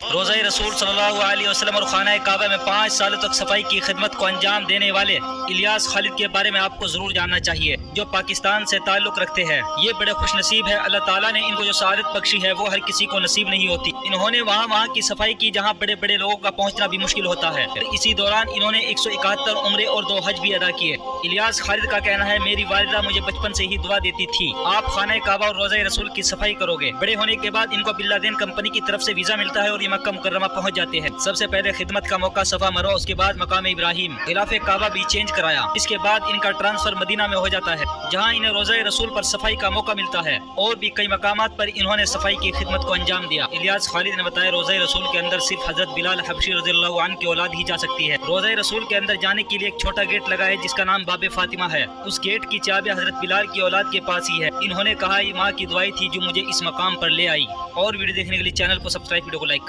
रोज़ा रसूल सल्लल्लाहु अलैहि वसल्लम और खाना काबा में 5 सालों तक सफाई की खिदमत को अंजाम देने वाले इलियास खालिद के बारे में आपको जरूर जानना चाहिए, जो पाकिस्तान से ताल्लुक रखते हैं। ये बड़े खुशनसीब है। अल्लाह ताला ने इनको जो सआदत बख्शी है वो हर किसी को नसीब नहीं होती। इन्होंने वहाँ की सफाई की जहाँ बड़े बड़े लोगों का पहुँचना भी मुश्किल होता है। इसी दौरान इन्होंने 171 उम्रे और 2 हज भी अदा किए। इलियास खालिद का कहना है, मेरी वालिदा मुझे बचपन से ही दुआ देती थी, आप खाना काबा और रोज़ा रसूल की सफाई करोगे। बड़े होने के बाद इनको बिन लादेन कंपनी की तरफ से वीजा मिलता है और ये मक्का मुकर्रमा पहुंच जाते हैं। सबसे पहले खिदमत का मौका सफा मरवा, उसके बाद मकाम इब्राहिम, खिलाफे काबा भी चेंज कराया। इसके बाद इनका ट्रांसफर मदीना में हो जाता है, जहां इन्हें रोज़ा रसूल पर सफाई का मौका मिलता है। और भी कई मकामात पर इन्होंने सफाई की खिदमत को अंजाम दिया। इलियास खालिद ने बताया, रोज़ा रसूल के अंदर सिर्फ हजरत बिलाल हबशी रज़ियल्लाहु अन्हु की औलाद ही जा सकती है। रोज़ा रसूल के अंदर जाने के लिए एक छोटा गेट लगा है जिसका नाम बाबे फातिमा है। उस गेट की चाबी हजरत बिलाल की औलाद के पास ही है। इन्होंने कहा, ये माँ की दुआई थी जो मुझे इस मकाम पर ले आई। और वीडियो देखने के लिए चैनल को सब्सक्राइब, वीडियो को लाइक करें।